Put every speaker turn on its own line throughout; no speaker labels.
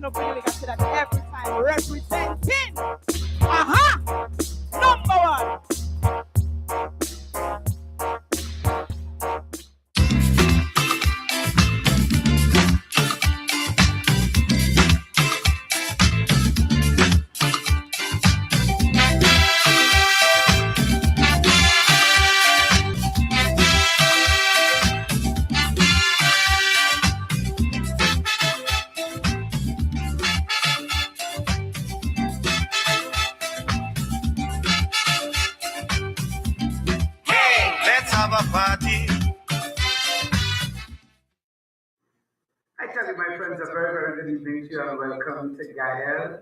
no bring it to that every time representing. Number one.
My friends, a very, very good evening to you and welcome to Gael.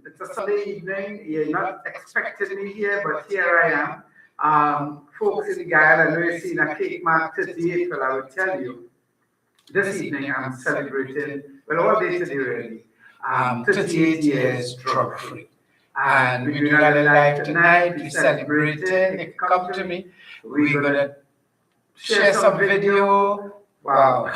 It's a Sunday evening. You're not expecting me here, but here I am. Folks in Gael, I know you've seen a cake mark 38. Well, I will tell you, this evening I'm celebrating, well, all day today really, 38 years drug free. And we're doing a live tonight. We're celebrating. If you come to me, we're going to share some video. Wow.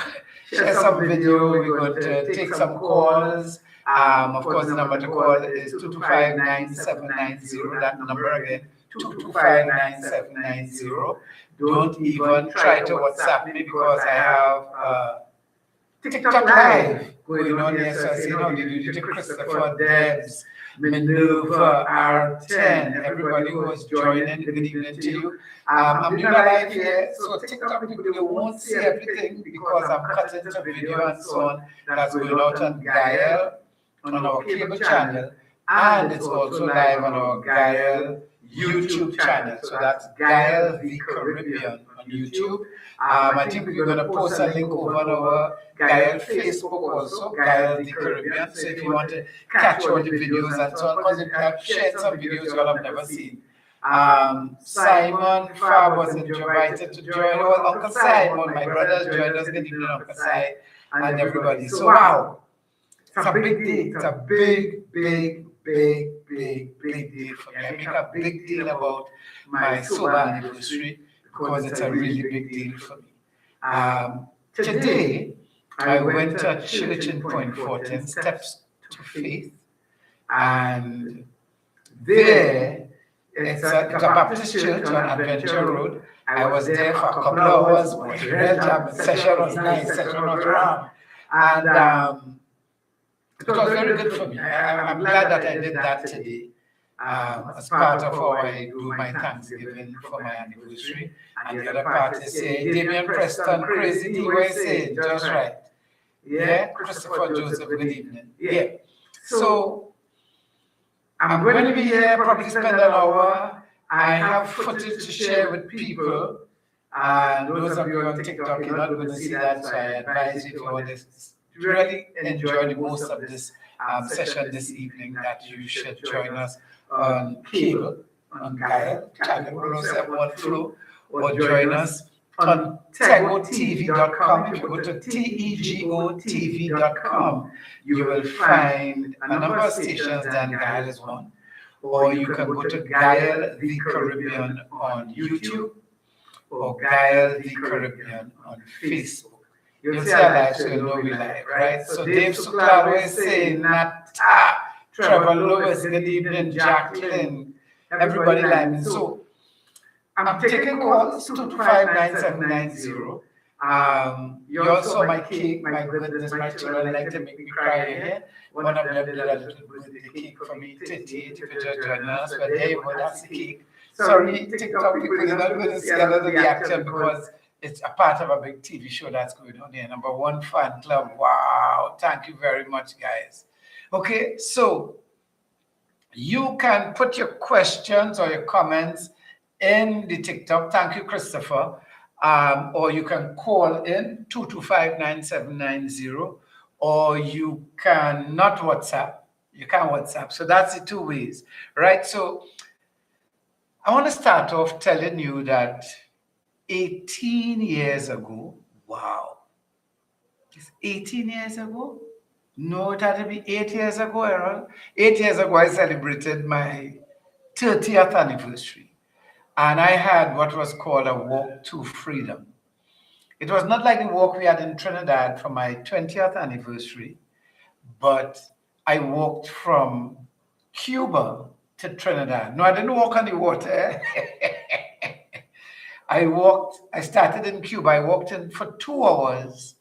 Share some video. We're going to take some calls. Of course, the number to call is 225-9790. That number again, 225-9790. Don't even try to WhatsApp me because I have TikTok Live going on here. So I say, no, you to Christopher, Debs, Minerva, R10, everybody who was joining, good evening to you. I'm doing a live here, so TikTok people, they won't see everything because I'm cutting the video and so on. That's going out on Gael, on our cable channel, and it's also live on our Gael YouTube channel. So that's Gael the Caribbean on YouTube. I think we're going to post a link over on our Gael Facebook also, Gael the Caribbean. So if you want to catch all the videos and so on, because I've shared some videos you all have never seen. Simon Fab was invited to join. Well, Uncle Simon, my brothers joined us. Good evening, Uncle Si, and everybody. So wow, it's a big day. It's a big deal for me. I make a big deal about my sober anniversary because it's a really big deal for me. Today, I went to a church in Point Fortin, Steps to Faith, and there, it's a Baptist church on Adventure Road. I was there for a couple of hours. My real jam session was nice, session was round. And it was very good for me. I'm glad that I did that today as part of how I do my Thanksgiving for my anniversary. And the other part is Damian Preston, Crazy T, what I say, just right. Yeah, Christopher Joseph, good evening. Yeah. So I'm going to be here, probably spend an hour. I have footage to share with people. And those of you on TikTok, you're not going to see that, so I advise you if you want to really enjoy the most of this session this evening that you should join us on cable, on Gael, channel 107 Flow, or join us on tegotv.com. If you go to tegotv.com, you will find a number of stations that Gael is on. Or you can go to Gael the Caribbean on YouTube or Gael the Caribbean on Facebook. You'll see our live, so you'll know we live, right? So Dave Suklaro is saying, Nata, Trevor Lewis, good evening, Jacqueline, everybody live. So I'm taking calls 225-9790. You also my cake, my goodness, my children like to make me cry here. One of them did a little birthday cake for me, Titi, if you just join us. But hey, well, that's the cake. Sorry, TikTok people, you're not going to see another reaction because it's a part of a big TV show that's going on here. Number one fan club. Wow. Thank you very much, guys. Okay, so you can put your questions or your comments in the TikTok. Thank you, Christopher. Or you can call in 225-9790, or you can not WhatsApp. You can WhatsApp. So that's the two ways, right? So I want to start off telling you that 18 years ago, wow, it's 18 years ago? No, it had to be 8 years ago, Errol. 8 years ago, I celebrated my 30th anniversary. And I had what was called a walk to freedom. It was not like the walk we had in Trinidad for my 20th anniversary, but I walked from Cuba to Trinidad. No, I didn't walk on the water. I started in Cuba. I walked in for 2 hours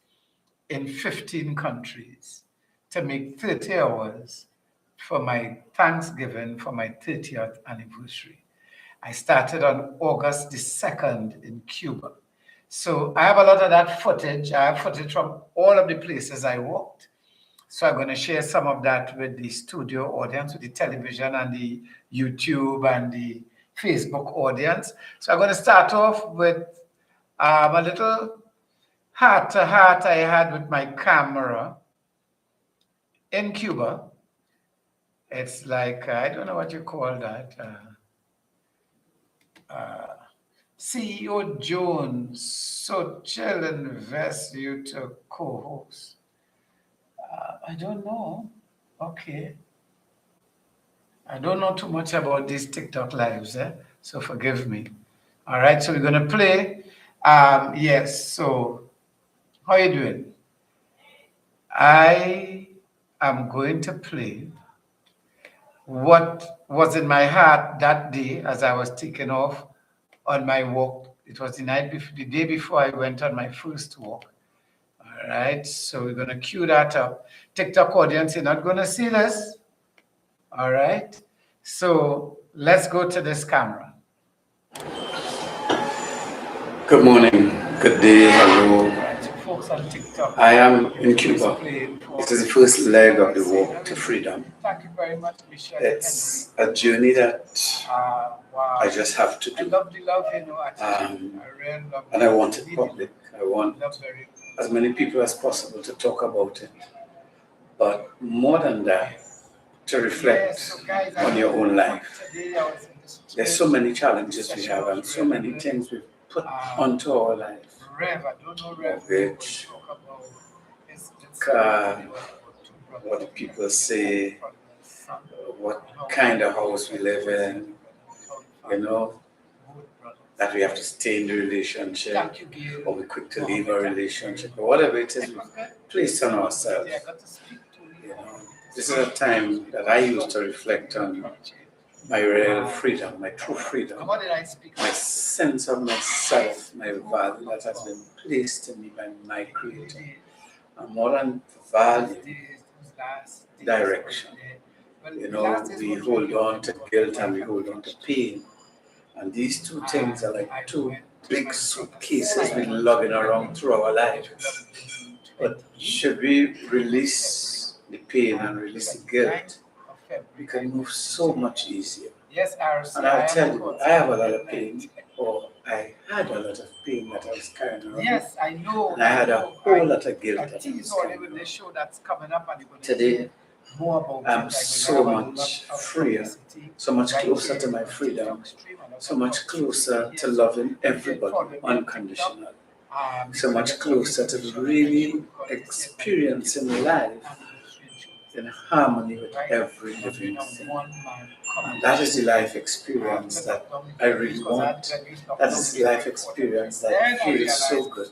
in 15 countries to make 30 hours for my Thanksgiving for my 30th anniversary. I started on August the 2nd in Cuba. So I have a lot of that footage. I have footage from all of the places I walked. So I'm going to share some of that with the studio audience, with the television and the YouTube and the Facebook audience. So I'm going to start off with a little heart-to-heart I had with my camera in Cuba. It's like, I don't know what you call that. CEO Jones, so chill invest you to co-host. I don't know. Okay. I don't know too much about these TikTok lives, so forgive me. All right, so we're going to play. Yes, so how are you doing? I am going to play what was in my heart that day as I was taking off on my walk. It was the day before I went on my first walk. All right, so we're going to cue that up. TikTok audience, you're not going to see this. All right, so let's go to this camera.
Good morning, good day, hello.
Right, so folks on TikTok,
I am in Cuba. This is the first leg of the walk to freedom.
Thank you very much, Michelle.
It's a journey that
Wow.
I just have to
I
do.
love the love, attitude. I really love
And I want it public. I want as many people as possible to talk about it. But more than that, to reflect on your own life. There's so many challenges we have and so many things we've put onto our life. Mortgage, car, what do people say, what kind of house we live in, that we have to stay in the relationship, or we're quick to leave a relationship, or whatever it is we place on ourselves. This is a time that I use to reflect on my real freedom, my true freedom, my sense of myself, my value that has been placed in me by my Creator. And more than value, direction. We hold on to guilt and we hold on to pain. And these two things are like two big suitcases we're lugging around through our lives. But should we release the pain and release the guilt, we can move so much easier. And I'll tell you, I have a lot of pain, or I had a lot of pain that I was carrying around.
Yes, I know.
And I had a whole lot of guilt that I was carrying around. Today, I'm so much freer, so much closer to my freedom, so much closer to loving everybody unconditionally, so much closer to really experiencing life in harmony with every living thing. And that is the life experience that I really want. That is the life experience that feels so good,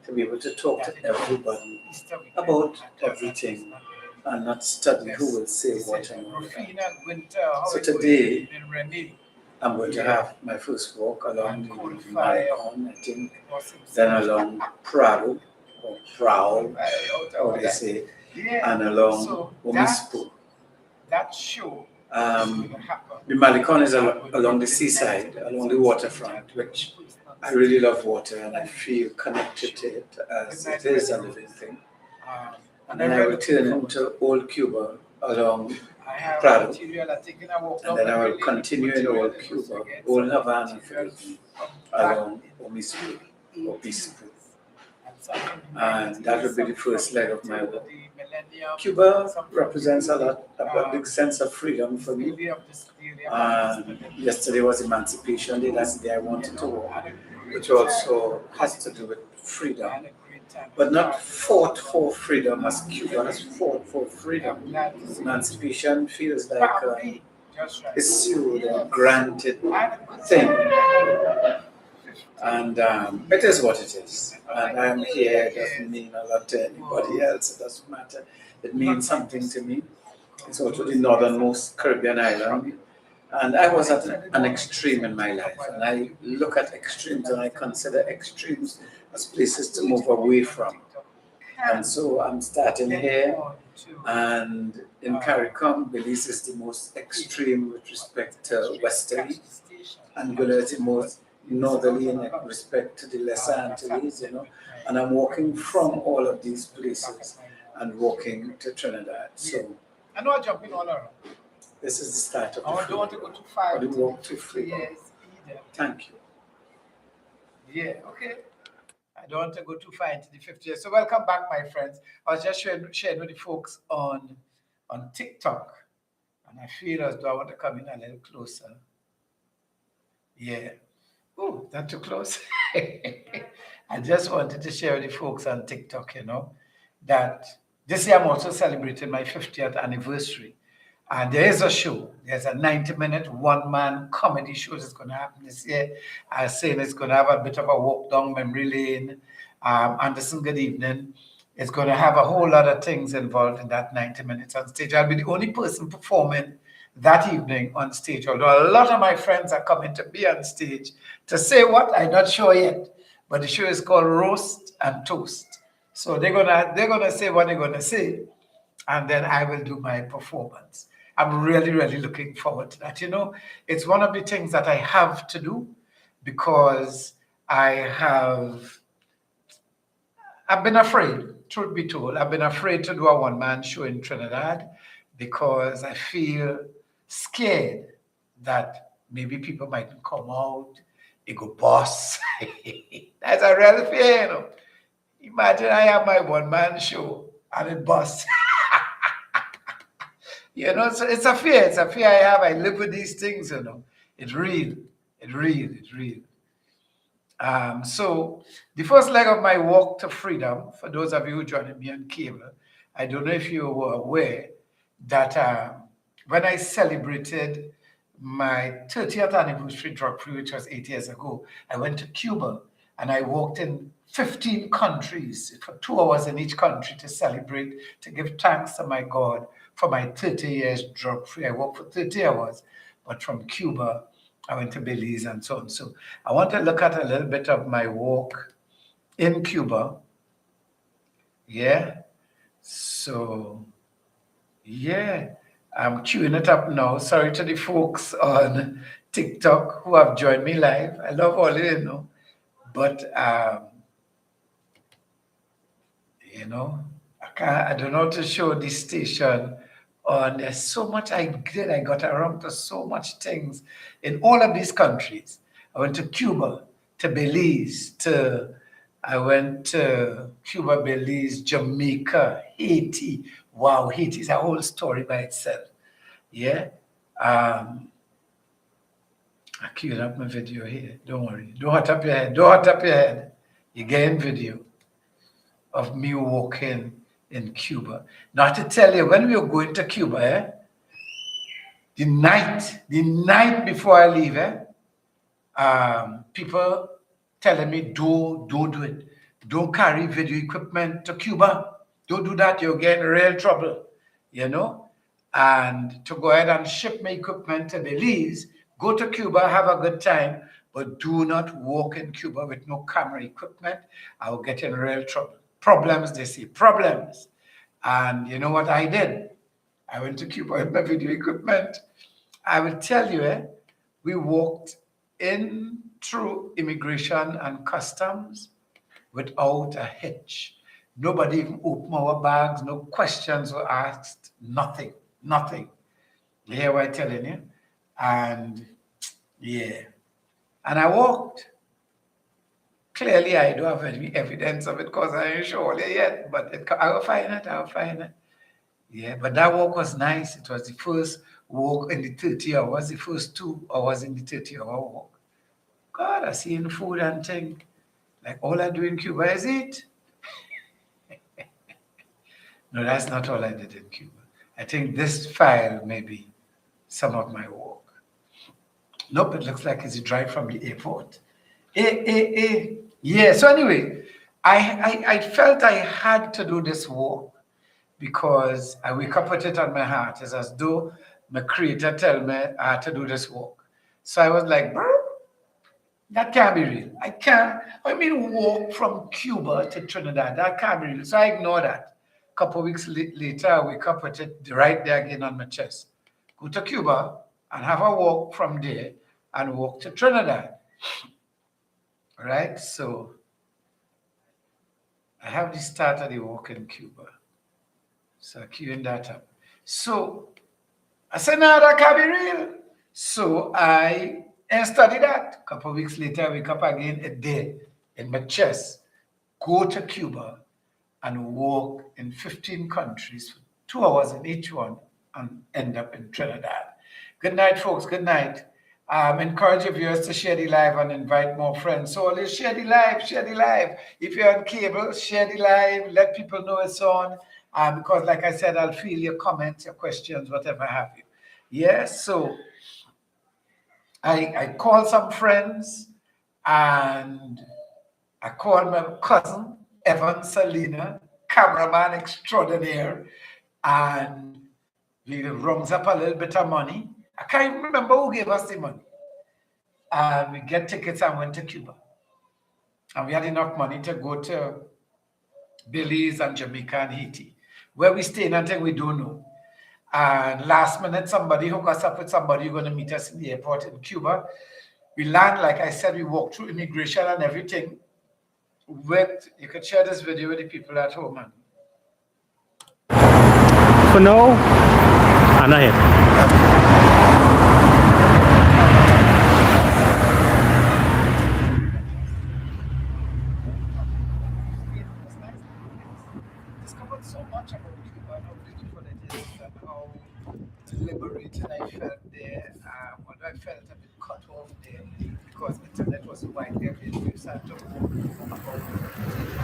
to be able to talk to everybody about everything and not study who will say what and all that. So today, I'm going to have my first walk along the Malecon, I think, then along Prado, or Prowl, how they say, and along Omispo.
That show.
The Malecon is along the seaside, along the waterfront, which I really love water and I feel connected to it as it is a living thing. And then I will turn into Old Cuba along Prado, and then I will continue in Old Cuba, Old Havana, along Omispo, and that will be the first leg of my walk. Cuba represents a big sense of freedom for me. Yesterday was Emancipation Day, that's the day I wanted to walk, which also has to do with freedom, but not fought for freedom as Cuba has fought for freedom. Emancipation feels like a issued and granted thing. And it is what it is. And I'm here, it doesn't mean a lot to anybody else, it doesn't matter. It means something to me. It's also the northernmost Caribbean island. And I was at an extreme in my life. And I look at extremes and I consider extremes as places to move away from. And so I'm starting here. And in CARICOM, Belize is the most extreme with respect to westerly. Anguilla is the most northerly in respect to the Lesser Antilles, and I'm walking from all of these places and walking to Trinidad. So
I know I'm jumping all around.
This is the start of
I don't want to go too far.
the walk to freedom. Thank you.
Yeah, okay. I don't want to go too far into the 50 years. So welcome back, my friends. I was just sharing with the folks on TikTok, and I feel as though I want to come in a little closer. Yeah. Oh, not too close. I just wanted to share with the folks on TikTok, that this year I'm also celebrating my 50th anniversary. And there is a show. There's a 90-minute one-man comedy show that's going to happen this year. I was saying it's going to have a bit of a walk down memory lane. Anderson, good evening. It's going to have a whole lot of things involved in that 90 minutes on stage. I'll be the only person performing that evening on stage, although a lot of my friends are coming to be on stage to say what, I'm not sure yet. But the show is called Roast and Toast. So they're gonna say what they're gonna say, and then I will do my performance. I'm really, really looking forward to that. It's one of the things that I have to do because I've been afraid, truth be told. I've been afraid to do a one-man show in Trinidad because I feel scared that maybe people mightn't come out. It go boss. That's a real fear, Imagine I have my one-man show and it busts. So it's a fear. It's a fear I have. I live with these things, It's real. It's real. It's real. So the first leg of my walk to freedom, for those of you who joined me on cable, I don't know if you were aware that when I celebrated my 30th anniversary drug-free, which was 8 years ago, I went to Cuba and I walked in 15 countries for 2 hours in each country to celebrate, to give thanks to my God for my 30 years drug-free. I walked for 30 hours, but from Cuba, I went to Belize and so on. So I want to look at a little bit of my walk in Cuba. Yeah. So, yeah, I'm queuing it up now. Sorry to the folks on TikTok who have joined me live. I love all of you, but I don't know how to show this station on. There's so much I did. I got around to so much things in all of these countries. I went to Cuba, to Belize, I went to Cuba, Belize, Jamaica, Haiti. Wow, Haiti is a whole story by itself. Yeah. I queued up my video here. Don't worry. Don't hot up your head. Don't hot up your head. You're getting video of me walking in Cuba. Now to tell you, when we were going to Cuba, the night before I leave, people telling me, don't do it. Don't carry video equipment to Cuba. Don't do that. You'll get in real trouble, And to go ahead and ship my equipment to Belize, go to Cuba, have a good time, but do not walk in Cuba with no camera equipment. I will get in real trouble. Problems, they say, problems. And you know what I did? I went to Cuba with my video equipment. I will tell you, we walked in through immigration and customs without a hitch. Nobody even opened our bags, no questions were asked, nothing. You hear what I'm telling you? And yeah. And I walked. Clearly, I don't have any evidence of it because I ain't sure yet, but I'll find it. Yeah, but that walk was nice. It was the first walk in the 30 hours, the first 2 hours in the 30-hour walk. God, I seen food and thing. Like all I do in Cuba is eat. No, that's not all I did in Cuba. I think this file may be some of my walk. Nope, it looks like it's a drive from the airport. Yeah. So anyway, I felt I had to do this walk because I wake up with it on my heart. It's as though my creator tell me I had to do this walk. So I was like, "Bro, that can't be real. I can't. I mean, walk from Cuba to Trinidad. That can't be real." So I ignore that. A couple of weeks later, I wake up with it right there again on my chest. Go to Cuba and have a walk from there and walk to Trinidad. Right? So I have the start of the walk in Cuba. So queuing that up. So I said, no, that can't be real. So I studied that. A couple of weeks later, I wake up again a day in my chest, go to Cuba and walk in 15 countries for 2 hours in each one and end up in Trinidad. Good night, folks. Good night. Encourage your viewers to share the live and invite more friends. So let's share the live, share the live. If you're on cable, share the live, let people know it's on. Because like I said, I'll feel your comments, your questions, whatever have you. Yes, so I called some friends and I called my cousin, Evan Salina, cameraman extraordinaire, and we rungs up a little bit of money. I can't even remember who gave us the money. And we get tickets and went to Cuba. And we had enough money to go to Belize and Jamaica and Haiti. Where we staying until we don't know. And last minute, somebody hooked us up with somebody who's going to meet us in the airport in Cuba. We land, like I said, we walked through immigration and everything. You could share this video with the people at home. Man.
For now, I'm not here.
Discovered so much about Cuba and how beautiful it is and how liberated I felt there. Although I felt a bit cut off there because internet was widely available. So I had to walk about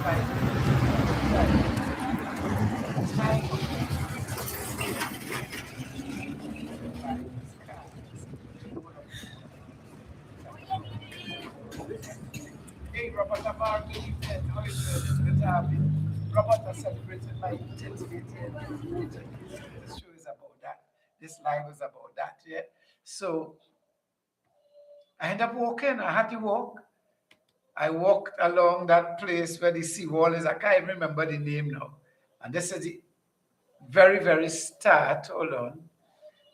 5 minutes. Hey, Robert Lamar, good evening. How are you doing? It's good to have you. Robert has celebrated my 10th birthday. This show is about that. This live is about that, yeah? So I ended up walking. I had to walk. I walked along that place where the seawall is. I can't even remember the name now. And this is the very, very start. Hold on.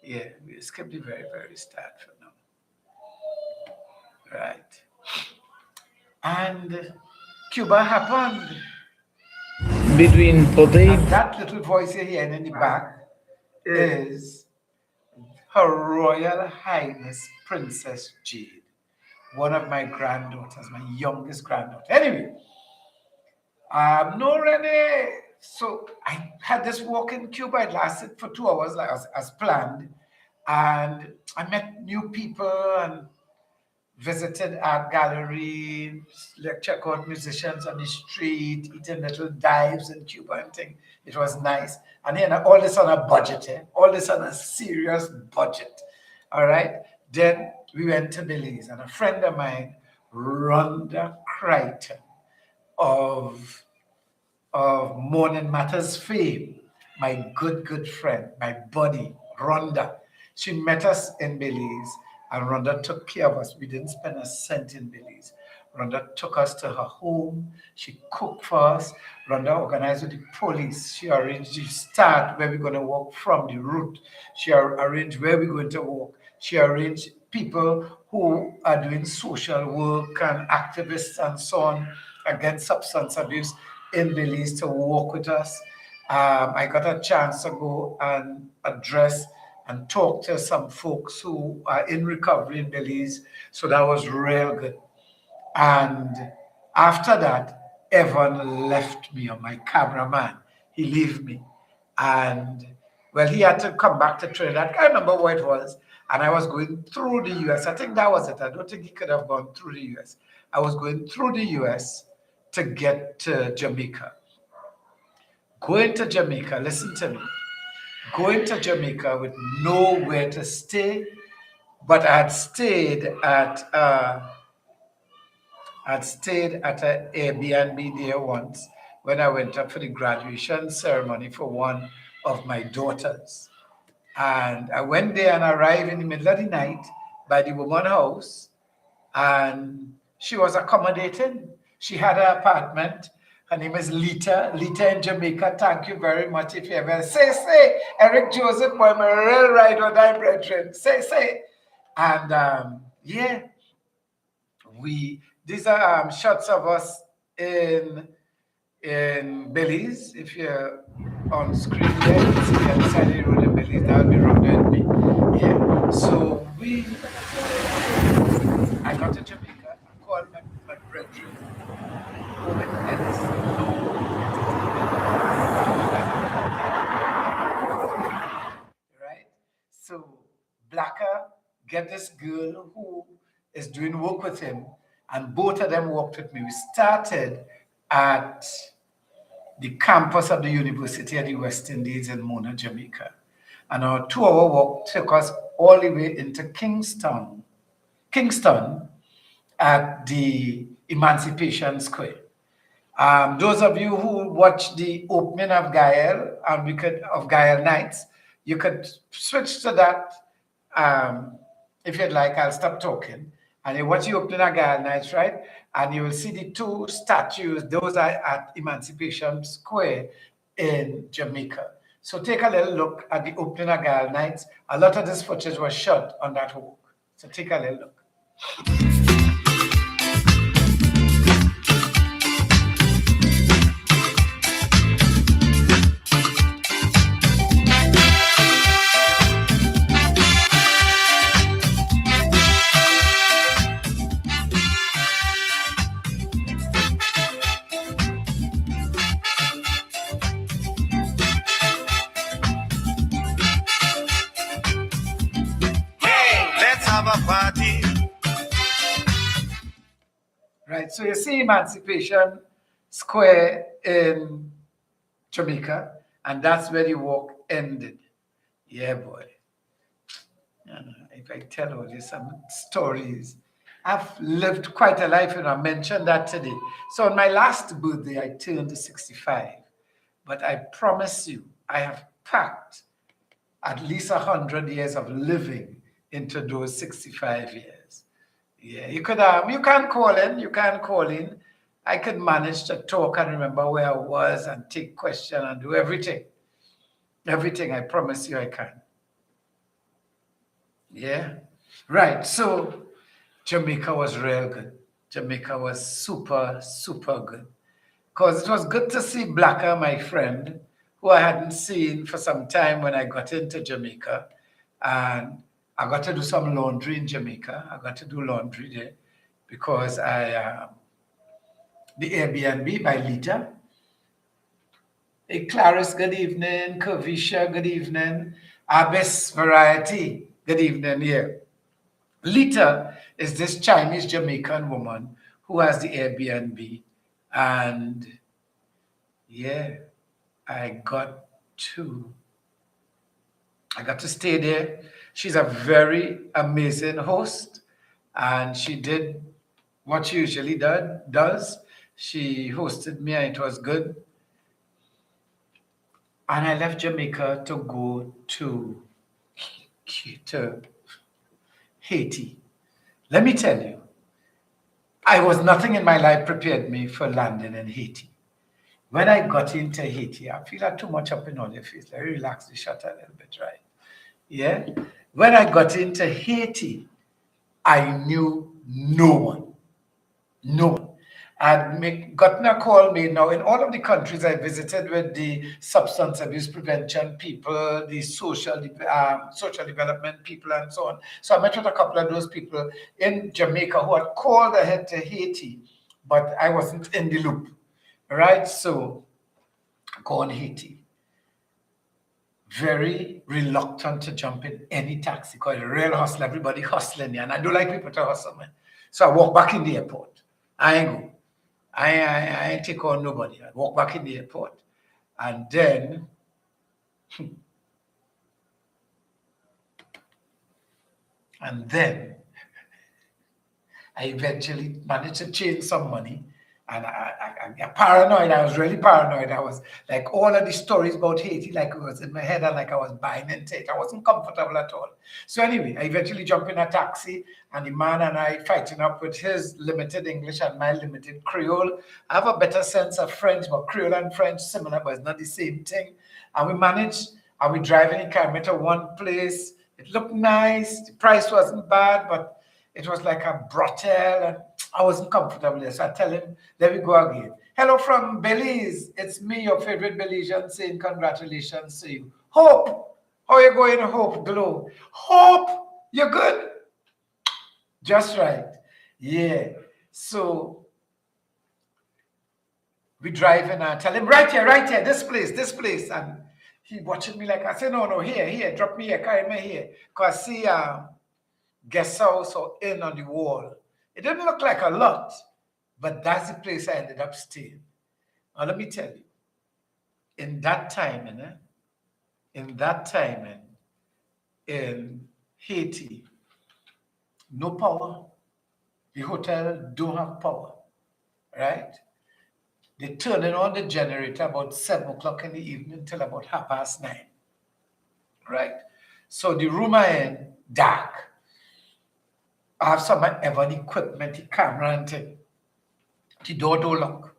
Yeah, we skip the very, very start for now. Right. And Cuba happened.
Between Potato.
And that little voice you're hearing in the back is Her Royal Highness Princess Jade, one of my granddaughters, my youngest granddaughter. Anyway, no, Renee. So I had this walk in Cuba. It lasted for 2 hours, like as planned, and I met new people and visited art galleries, like check out musicians on the street, eating little dives in Cuba and thing. It was nice. And then all this on a budget, all this on a serious budget. All right. Then we went to Belize, and a friend of mine, Rhonda Crichton of Morning Matters fame, my good friend, my buddy, Rhonda. She met us in Belize, and Rhonda took care of us. We didn't spend a cent in Belize. Rhonda took us to her home. She cooked for us. Rhonda organized with the police. She arranged the start where we're going to walk from, the route. She arranged where we're going to walk. She arranged people who are doing social work and activists and so on against substance abuse in Belize to walk with us. I got a chance to go and address and talk to some folks who are in recovery in Belize. So that was real good. And after that, Evan left me, or my cameraman. He left me. And well, he had to come back to Trinidad. I can't remember what it was. And I was going through the US. I think that was it. I don't think he could have gone through the US. I was going through the US to get to Jamaica. Going to Jamaica, listen to me. Going to Jamaica with nowhere to stay, but I had stayed at I'd stayed at an Airbnb there once when I went up for the graduation ceremony for one of my daughters. And I went there and arrived in the middle of the night by the woman's house, and she was accommodating. She had an apartment. Her name is Lita. Lita in Jamaica. Thank you very much. If you ever say, Eric Joseph, boy, my real ride or die brethren. Say. And yeah, these are shots of us in Belize. If you're on screen there, you can see the other side of the road in Belize. That'll be Rhonda and me. Yeah. So I got to Jamaica. I called my brethren over in right? So Blacker get this girl who is doing work with him, and both of them worked with me. We started at the campus of the University of the West Indies in Mona, Jamaica. And our 2-hour walk took us all the way into Kingston at the Emancipation Square. Those of you who watched the opening of Gael, of Gael Nights, you could switch to that if you'd like. I'll stop talking. And you watch the opening of Gael Nights, right? And you will see the 2 statues. Those are at Emancipation Square in Jamaica. So take a little look at the opening of Gael Nights. A lot of this footage was shot on that walk. So take a little look. Right, so you see Emancipation Square in Jamaica, and that's where the walk ended. Yeah, boy. If I tell all you some stories, I've lived quite a life, and I mentioned that today. So on my last birthday, I turned 65, but I promise you, I have packed at least 100 years of living into those 65 years. Yeah, you can call in. I could manage to talk and remember where I was and take questions and do everything. Everything, I promise you I can. Yeah, right. So Jamaica was real good. Jamaica was super, super good. Because it was good to see Blacker, my friend, who I hadn't seen for some time when I got into Jamaica. And I got to do some laundry in Jamaica. I got to do laundry there because the Airbnb by Lita. Hey, Clarice, good evening. Kavisha, good evening. Abyss Variety, good evening here. Lita is this Chinese Jamaican woman who has the Airbnb. And yeah, I got to stay there. She's a very amazing host, and she did what she usually does. She hosted me, and it was good. And I left Jamaica to go to Haiti. Let me tell you, nothing in my life prepared me for landing in Haiti. When I got into Haiti, I feel like too much up in all your face. Let me relax the shutter a little bit, right? Yeah. When I got into Haiti, I knew no one. No one. I'd gotten a call made now in all of the countries I visited with the substance abuse prevention people, the social development people, and so on. So I met with a couple of those people in Jamaica who had called ahead to Haiti, but I wasn't in the loop. Right? So I go on Haiti. Very reluctant to jump in any taxi because a real hustle, everybody hustling, and I don't like people to hustle, man. So I walk back in the airport. I ain't go. I ain't take on nobody. I walk back in the airport. And then I eventually managed to change some money. And I got paranoid. I was really paranoid. I was like all of the stories about Haiti, like it was in my head and like I was buying into it. I wasn't comfortable at all. So anyway, I eventually jumped in a taxi and the man and I fighting up with his limited English and my limited Creole. I have a better sense of French, but Creole and French similar, but it's not the same thing. And we managed, and we driving in Carmen to one place. It looked nice. The price wasn't bad, but it was like a brothel, and I wasn't comfortable there. So I tell him, let me go again. Hello from Belize. It's me, your favorite Belizean, saying congratulations to you. Hope. How you going, Hope Glow? Hope, you're good? Just right. Yeah. So we drive and I tell him, right here, this place. And he watching me like, I said, no, here, drop me here, carry me here. Because see, guest house or inn on the wall. It didn't look like a lot, but that's the place I ended up staying. Now let me tell you, in that time, in Haiti, no power. The hotel don't have power, right? They turn on the generator about 7 o'clock in the evening till about 9:30, right? So the room I in, dark. I have some Evan equipment, the camera and thing. The door don't lock.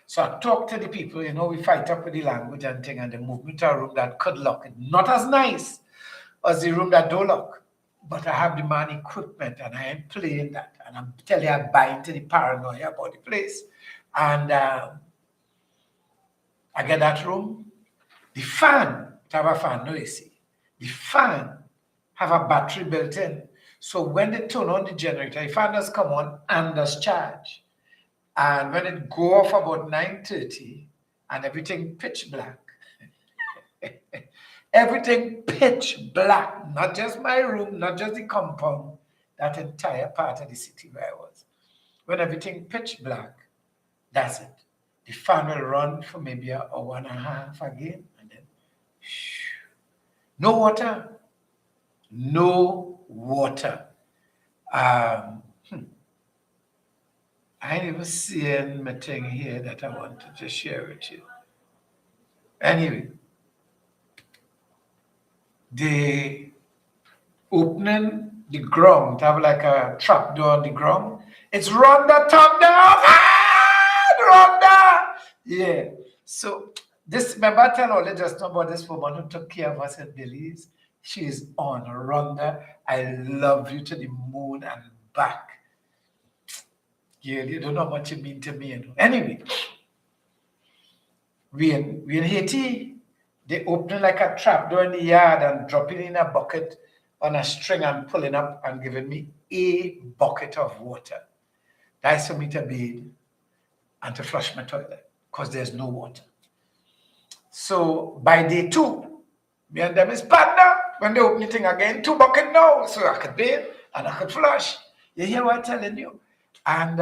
So I talk to the people, we fight up with the language and thing, and they move me to a room that could lock it. Not as nice as the room that don't lock, but I have the man equipment and I ain't playing that. And I'm telling you, I buy into the paranoia about the place. And I get that room. The fan, it have a fan, no AC. The fan have a battery built in. So when they turn on the generator, the fan does come on and does charge. And when it go off about 9:30 and everything pitch black, everything pitch black, not just my room, not just the compound, that entire part of the city where I was. When everything pitch black, that's it. The fan will run for maybe an hour and a half again, and then no water. No water. I ain't even seeing my thing here that I wanted to share with you. Anyway, the opening the ground, have like a trap door on the ground. It's Rhonda top down. Rhonda! Yeah. So this, remember I tell all just know about this woman who took care of us at Belize. She's on Rhonda. I love you to the moon and back. Yeah, you don't know what you mean to me. Anyway, we in Haiti, they open like a trap door in the yard and drop it in a bucket on a string and pulling up and giving me a bucket of water. That's for me to bathe and to flush my toilet because there's no water. So by day 2, me and them is partner. When they open the thing again, 2 buckets now, so I could bathe and I could flush. You hear what I'm telling you? And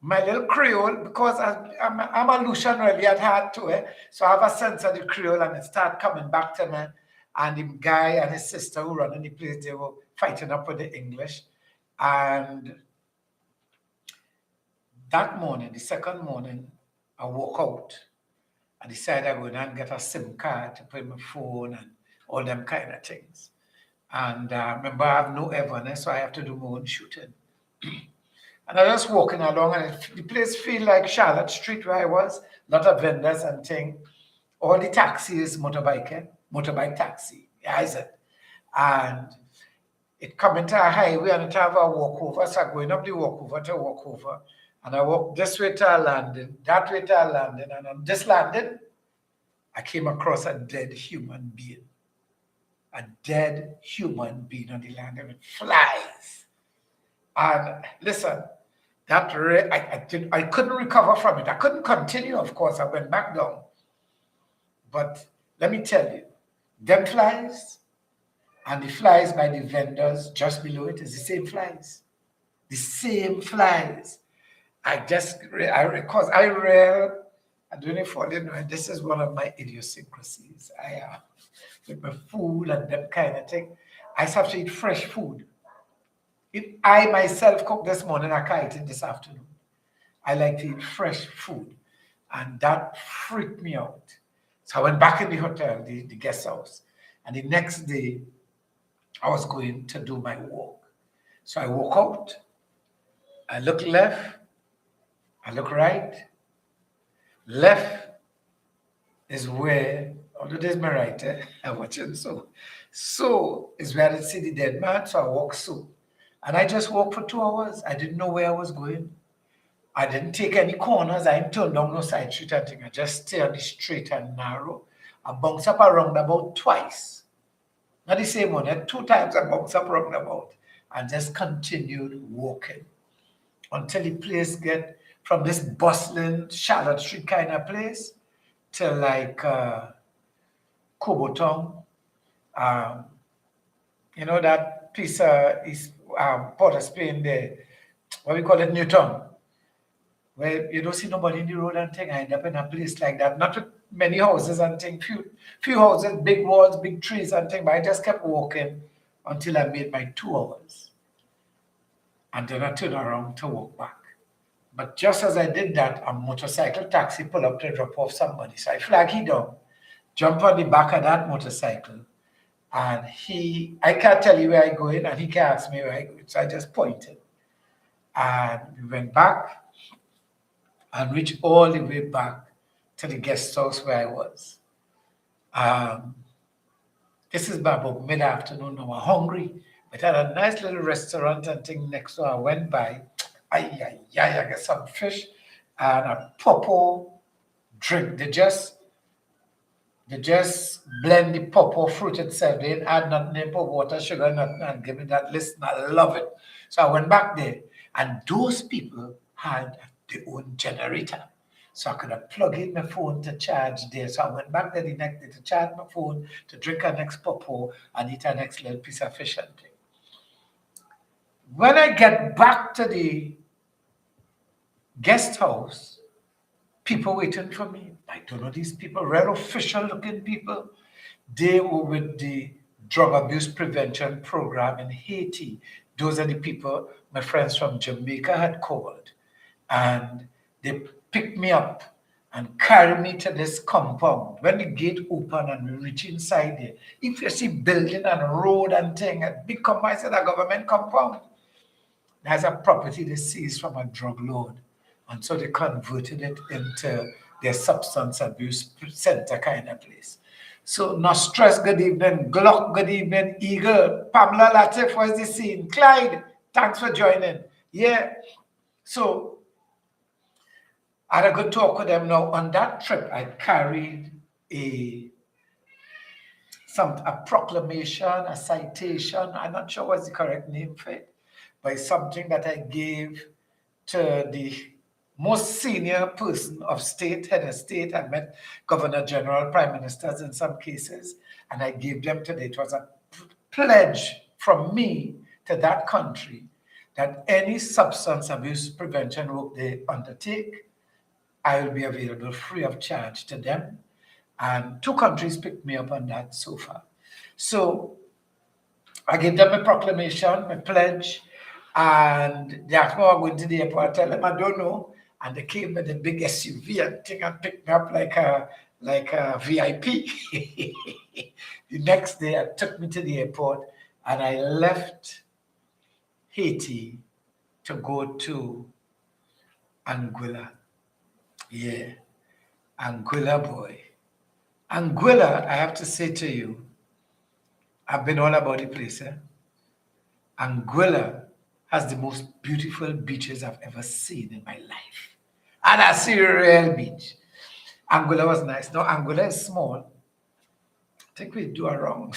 my little Creole, because I'm a Lucian really at heart too, so I have a sense of the Creole and it started coming back to me. And the guy and his sister who run in the place, they were fighting up with the English. And that morning, the second morning, I woke out. I decided I would and get a SIM card to put in my phone and all them kind of things. And remember, I have no Evan, so I have to do my own shooting. And I was just walking along, and the place feel like Charlotte Street where I was. A lot of vendors and things. All the taxis, motorbike taxi. Yeah, is it? And it come into a highway and it have a walkover. So I'm going up the walkover to walkover. And I walk this way to a landing, that way to a landing. And on this landing, I came across a dead human being. A dead human being on the landing with flies. And listen, I couldn't recover from it. I couldn't continue, of course. I went back down. But let me tell you, them flies and the flies by the vendors just below it is the same flies. The same flies. I don't know if you know, this is one of my idiosyncrasies. With my food and that kind of thing, I have to eat fresh food. If I myself cook this morning, I can't eat it this afternoon. I like to eat fresh food. And that freaked me out. So I went back in the hotel, the guest house. And the next day, I was going to do my walk. So I woke out, I look left, I look right. Left is where, although there's my right, I'm watching so. So is where I see the dead man, so I walk so. And I just walked for 2 hours. I didn't know where I was going. I didn't take any corners. I didn't turn down no side street and thing. I just stay on the straight and narrow. I bounced up around about twice. Not the same one. 2 times I bounced up around about and just continued walking until the place get from this bustling Charlotte Street kind of place to like Kobotown. You know that piece is Port of Spain there. What we call it, Newtown, where you don't see nobody in the road and thing. I end up in a place like that, not with many houses and thing, few houses, big walls, big trees and thing, but I just kept walking until I made my 2 hours. And then I turned around to walk back. But just as I did that, a motorcycle taxi pulled up to drop off somebody. So I flag he down, jump on the back of that motorcycle, and I can't tell you where I go in, and he can't ask me where I go. So I just pointed. And we went back and reached all the way back to the guest house where I was. This is about mid-afternoon. I was hungry. But I had a nice little restaurant and thing next door. I went by. I got some fish and a pawpaw drink. They just blend the pawpaw fruit itself. They didn't add nothing in, put water, sugar, nothing, and give me that list. And I love it. So I went back there, and those people had their own generator. So I could have plugged in my phone to charge there. So I went back there the next day to charge my phone, to drink a next pawpaw, and eat a next little piece of fish and thing. When I get back to the guest house, people waiting for me. I don't know these people, real official looking people. They were with the drug abuse prevention program in Haiti. Those are the people my friends from Jamaica had called. And they picked me up and carried me to this compound. When the gate opened and we reach inside there, if you see building and road and thing, a big compound, it's a government compound. There's a property they seized from a drug lord. And so they converted it into their substance abuse center kind of place. So Nostress, good evening. Glock, good evening. Eagle, Pamela Latif, what's the scene? Clyde, thanks for joining. Yeah. So I had a good talk with them. Now on that trip, I carried a proclamation, a citation. I'm not sure what's the correct name for it, but it's something that I gave to the most senior person of state, head of state. I met governor general, prime ministers in some cases, and I gave them today. It was a pledge from me to that country that any substance abuse prevention work they undertake, I will be available free of charge to them. And 2 countries picked me up on that so far. So I gave them a proclamation, a pledge, and they asked me about going to the airport. I tell them I don't know. And they came with a big SUV and thing and picked me up like a VIP. The next day, I took me to the airport and I left Haiti to go to Anguilla. Yeah, Anguilla, boy. Anguilla, I have to say to you, I've been all about the place. Anguilla has the most beautiful beaches I've ever seen in my life. And I see a real beach. Anguilla was nice. Now, Anguilla is small. I think we do a wrong.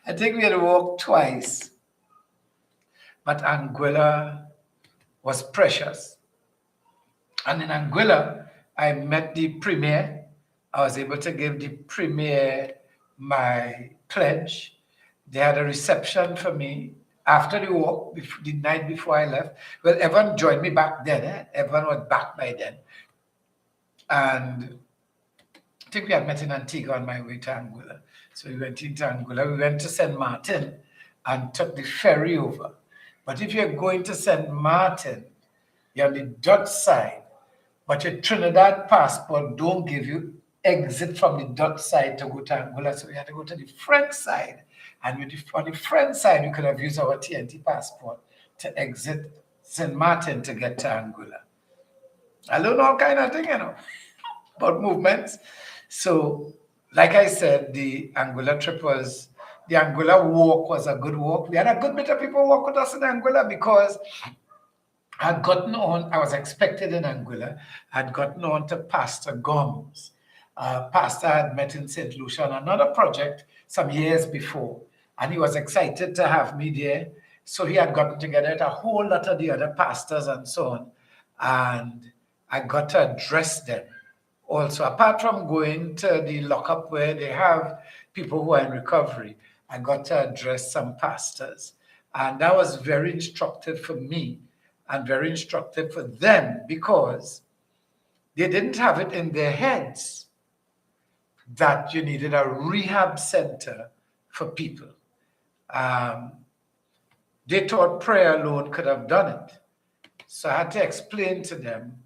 I think we had to walk twice. But Anguilla was precious. And in Anguilla, I met the premier. I was able to give the premier my pledge. They had a reception for me after the walk, the night before I left. Well, everyone joined me back then. Everyone was back by then. And I think we had met in Antigua on my way to Anguilla. So we went into Anguilla. We went to St. Martin and took the ferry over. But if you're going to St. Martin, you're on the Dutch side, but your Trinidad passport don't give you exit from the Dutch side to go to Angola, so you have to go to the French side. And on the French side, you could have used our TNT passport to exit St. Martin to get to Angola. I learned all kind of things, about movements. So, like I said, the Angola walk was a good walk. We had a good bit of people walk with us in Angola because I'd gotten on, I was expected in Angola, I'd gotten on to Pastor Gomes. Pastor had met in St. Lucia on another project some years before, and he was excited to have me there. So he had gotten together with a whole lot of the other pastors and so on, and I got to address them. Also, apart from going to the lockup where they have people who are in recovery, I got to address some pastors. And that was very instructive for me and very instructive for them because they didn't have it in their heads that you needed a rehab center for people. They thought prayer alone could have done it. So I had to explain to them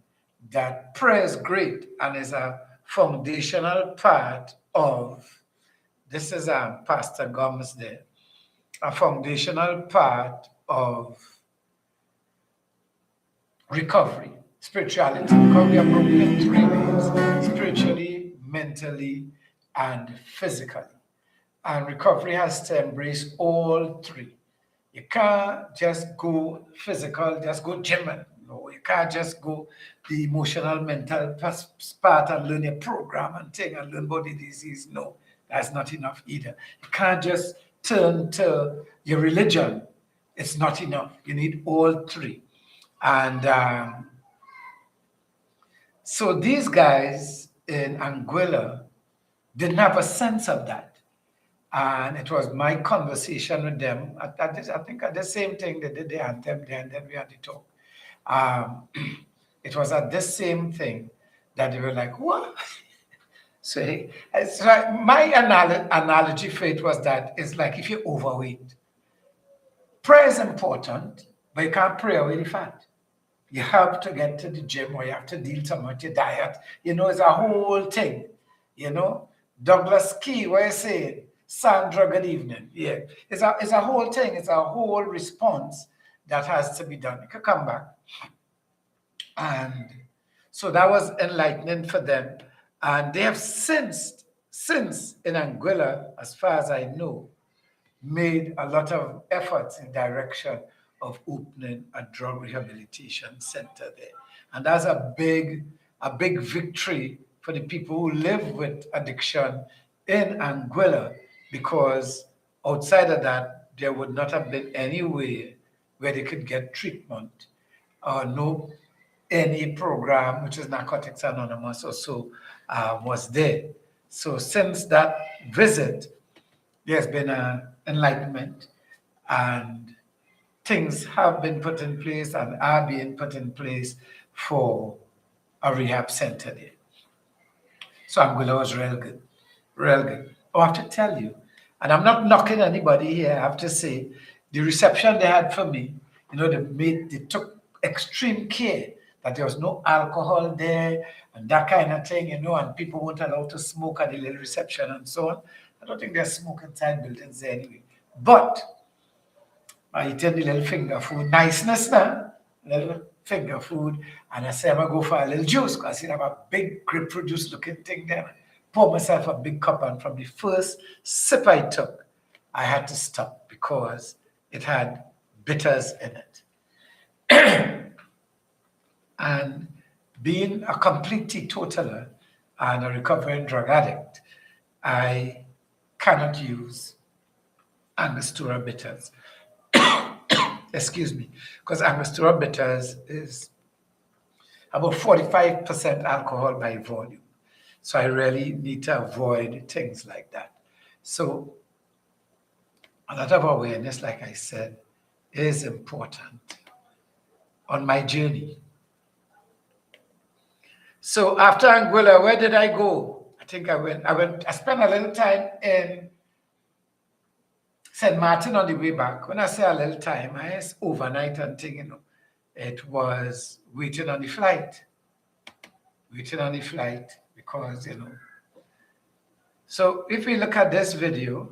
that prayer is great and is a foundational part of, this is Pastor Gomes there, a foundational part of recovery, spirituality. Recovery are broken in three ways: spiritually, mentally, and physically. And recovery has to embrace all three. You can't just go physical, just go gymming. No, you can't just go the emotional, mental part and learn a program and thing and learn body disease. No, that's not enough either. You can't just turn to your religion. It's not enough. You need all three. And so these guys in Anguilla didn't have a sense of that. And it was my conversation with them. I think at the same thing they did the anthem there, and then we had to talk. It was at this same thing that they were like, what? So it's like my analogy for it was that it's like if you're overweight, prayer is important, but you can't pray away the fat. You have to get to the gym or you have to deal some with your diet. It's a whole thing. Douglas Key, what you saying? Sandra, good evening. Yeah, it's a whole thing. It's a whole response that has to be done. You can come back. And so that was enlightening for them. And they have since in Anguilla, as far as I know, made a lot of efforts in direction of opening a drug rehabilitation center there. And that's a big victory for the people who live with addiction in Anguilla, because outside of that, there would not have been any way where they could get treatment or any program, which is Narcotics Anonymous or so, was there. So since that visit, there's been an enlightenment and things have been put in place and are being put in place for a rehab center there. So Anguilla was real good, real good. I have to tell you, and I'm not knocking anybody here, I have to say, the reception they had for me, they took extreme care that there was no alcohol there and that kind of thing, and people weren't allowed to smoke at the little reception and so on. I don't think there's smoke inside buildings there anyway. But I eaten the little finger food, niceness now, little finger food, and I said I'm gonna go for a little juice because I have a big grapefruit juice looking thing there. Pour myself a big cup, and from the first sip I took, I had to stop because it had bitters in it. And being a complete teetotaler and a recovering drug addict, I cannot use Angostura bitters. Excuse me, because Angostura bitters is about 45% alcohol by volume. So I really need to avoid things like that. So a lot of awareness, like I said, is important on my journey. So after Anguilla, where did I go? I think I spent a little time in St. Martin on the way back. When I say a little time, I was overnight and thing, it was waiting on the flight. Waiting on the flight because, So if we look at this video,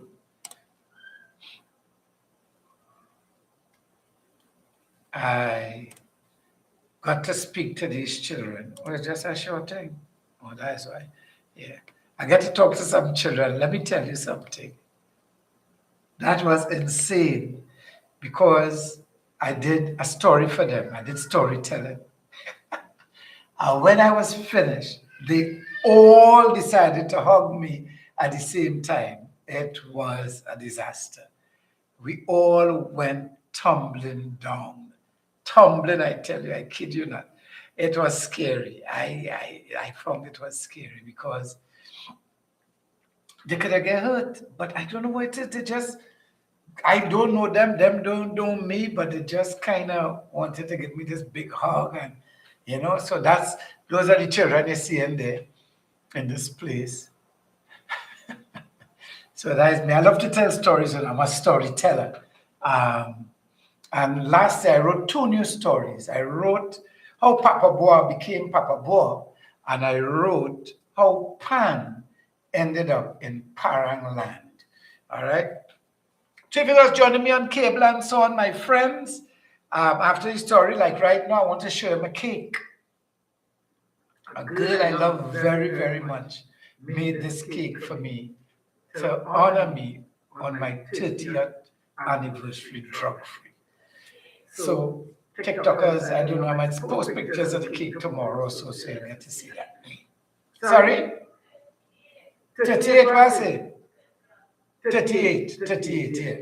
I got to speak to these children. It was just a short time. Oh, that's why. Yeah. I got to talk to some children. Let me tell you something. That was insane because I did a story for them. I did storytelling. And when I was finished, they all decided to hug me at the same time. It was a disaster. We all went tumbling down. Tumbling, I tell you, I kid you not. It was scary. I found it was scary because they could have get hurt. But I don't know what it is. They just, I don't know them don't know me, but they just kind of wanted to give me this big hug. And, so those are the children you see in there, in this place. So that is me. I love to tell stories and I'm a storyteller. And last year I wrote 2 new stories. I wrote how Papa Boa became Papa Boa, and I wrote how Pan ended up in Parang land. All right. So if you guys joining me on cable and so on, my friends, after the story, like right now, I want to show you a cake. A girl I love very, very much made this cake for me to honor me on my 30th anniversary drug-free. So TikTokers, I don't know, I might post pictures of the cake tomorrow, so you'll get to see that. Sorry? 38 was it? 38, yeah.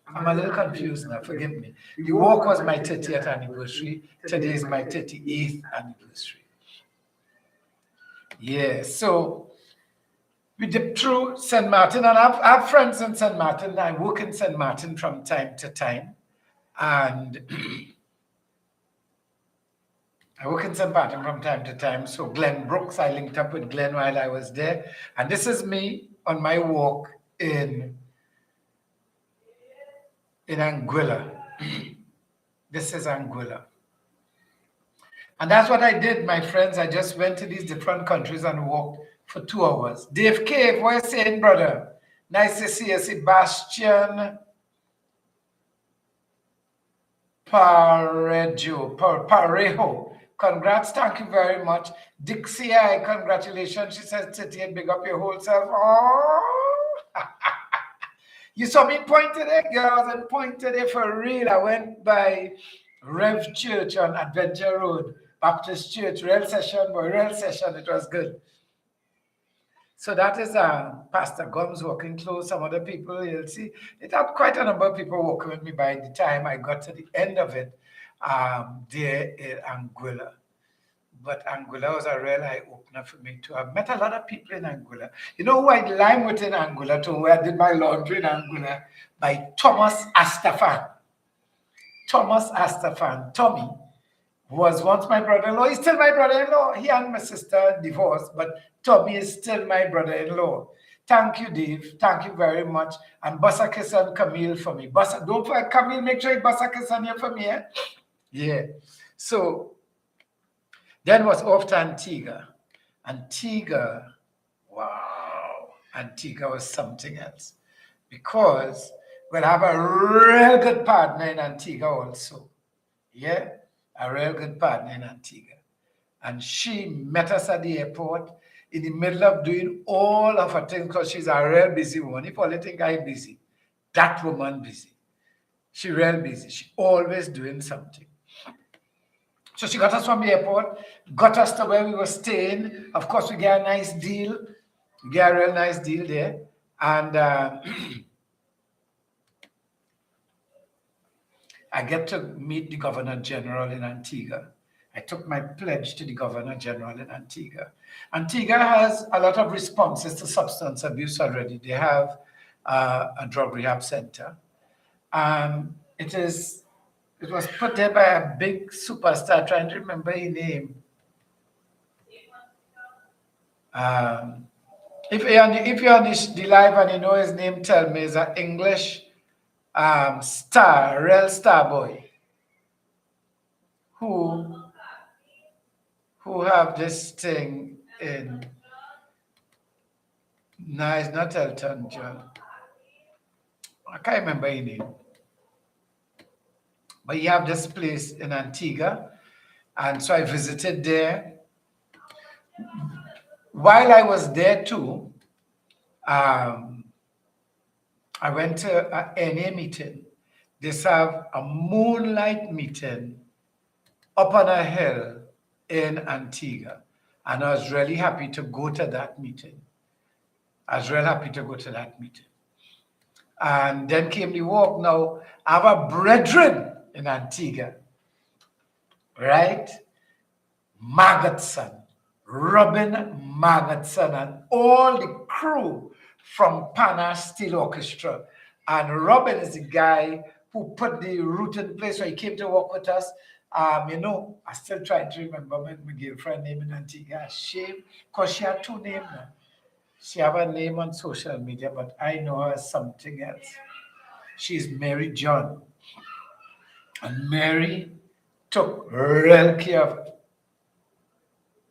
I'm a little confused now, forgive me. The walk was my 30th anniversary. Today is my 38th anniversary. Yeah, so we dipped through St. Martin, and I have friends in St. Martin. I work in St. Martin from time to time. And I work in St. Martin from time to time. So Glenn Brooks, I linked up with Glenn while I was there. And this is me on my walk in Anguilla. This is Anguilla. And that's what I did, my friends. I just went to these different countries and walked for 2 hours. Dave Cave, what are you saying, brother? Nice to see you, Sebastian Parejo. Congrats, thank you very much. Dixie, congratulations. She says, Titi, big up your whole self. Oh, you saw me point today, girls, and point today for real. I went by Rev Church on Adventure Road, Baptist Church, real session, it was good. So that is Pastor Gums walking close. Some other people, you'll see. It had quite a number of people walking with me by the time I got to the end of it there in Anguilla. But Anguilla was a real eye-opener for me too. I've met a lot of people in Anguilla. You know who I line with in Anguilla too, where I did my laundry in Anguilla? By Thomas Astafan. Thomas Astafan. Tommy was once my brother-in-law. He's still my brother-in-law. He and my sister divorced, but Tommy is still my brother-in-law. Thank you, Dave. Thank you very much. And Bassa kiss and Camille for me. Bassa, don't forget, Camille, make sure you Bassa kiss on here for me. Eh? Yeah. So then was off to Antigua. Antigua, wow. Antigua was something else. Because we'll have a real good partner in Antigua also. Yeah? A real good partner in Antigua. And she met us at the airport in the middle of doing all of her things because she's a real busy woman. If only think I'm busy, that woman busy. She real busy. She always doing something. So she got us from the airport, got us to where we were staying. Of course, we got a nice deal. We got a real nice deal there. And I get to meet the Governor General in Antigua. I took my pledge to the Governor General in Antigua. Antigua has a lot of responses to substance abuse already. They have a drug rehab center. It was put there by a big superstar, trying to remember his name. If you're on the live and you know his name, tell me. He's an English Errol Starboy, who have this thing in, no, it's not Elton John. I can't remember his name. But you have this place in Antigua, and so I visited there. While I was there too, I went to an NA meeting. They have a moonlight meeting up on a hill in Antigua, and I was really happy to go to that meeting. And then came the walk. Now, I have a brethren in Antigua, right? Magotson, Robin Magotson, and all the crew from Pana Steel Orchestra. And Robin is the guy who put the route in place where he came to work with us. I still trying to remember my girlfriend name in Antigua. Shame, because she had two names now. She have a name on social media, but I know her as something else. She's Mary John. And Mary took real care of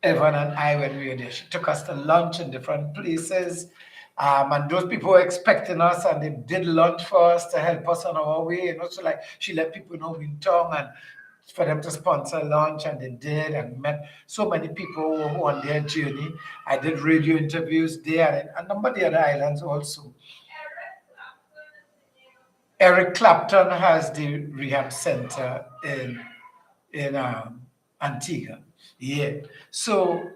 Evan and I when we were there. She took us to lunch in different places. And those people were expecting us, and they did lunch for us to help us on our way. So like she let people know in town and for them to sponsor lunch, and they did, and met so many people who on their journey. I did radio interviews there and a number of the other islands also. Eric Clapton has the rehab center in Antigua. Yeah. So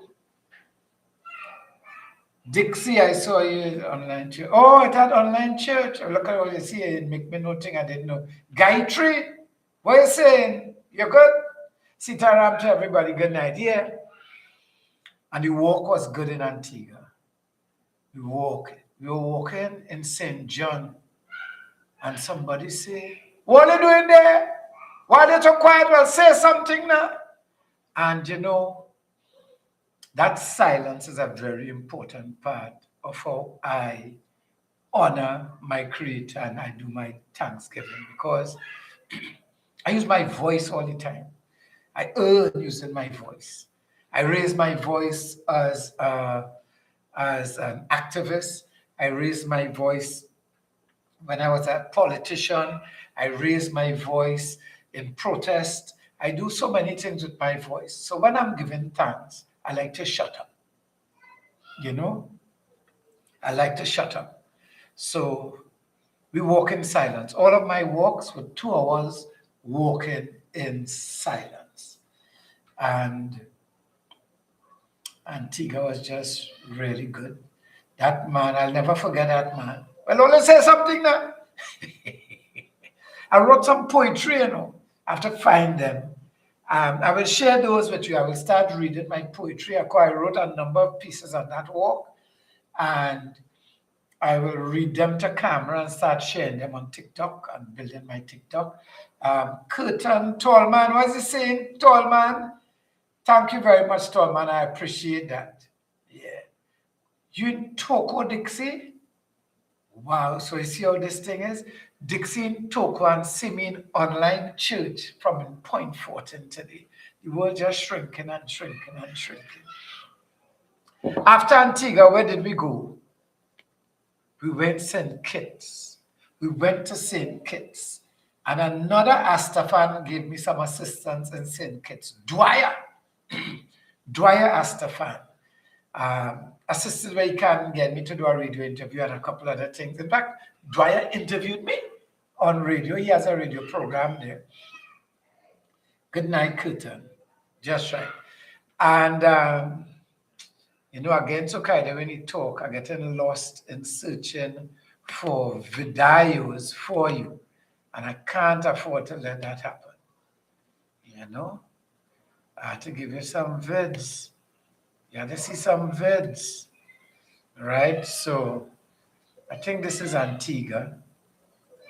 Dixie, I saw you online church. Oh, it had online church. Look at all you see. It make me nothing I didn't know. Gayatri, what are you saying? You're good? Sitaram to everybody. Good night. Yeah. And the walk was good in Antigua. We were walking in St. John. And somebody say, what are you doing there? Why are you so quiet? Well, say something now. And that silence is a very important part of how I honor my Creator and I do my Thanksgiving, because I use my voice all the time. I earn using my voice. I raise my voice as an activist. I raised my voice when I was a politician. I raised my voice in protest. I do so many things with my voice. So when I'm giving thanks, I like to shut up. I like to shut up. So we walk in silence. All of my walks were 2 hours walking in silence. And Antigua was just really good. That man, I'll never forget that man. Well, only say something now. I wrote some poetry, I have to find them. I will share those with you. I will start reading my poetry. I wrote a number of pieces on that walk, and I will read them to camera and start sharing them on TikTok and building my TikTok. Curtin Tallman, what is he saying? Tallman, thank you very much, Tallman. I appreciate that. Yeah. You in Toko, Dixie? Wow, so you see how this thing is? Dixie in Toko and Simeon online church from Point Fortin today. The world just shrinking and shrinking and shrinking. After Antigua, where did we go? We went to St. Kitts. We went to St. Kitts. And another Astafan gave me some assistance in St. Kitts. Dwyer Astafan. Assisted where he can get me to do a radio interview and a couple other things. In fact, Dwyer interviewed me on radio. He has a radio program there. Good night, Curtin. Just right. And, again, so kind of when you talk, I'm getting lost in searching for videos for you. And I can't afford to let that happen. I have to give you some vids. You have to see some vids, right? So I think this is Antigua.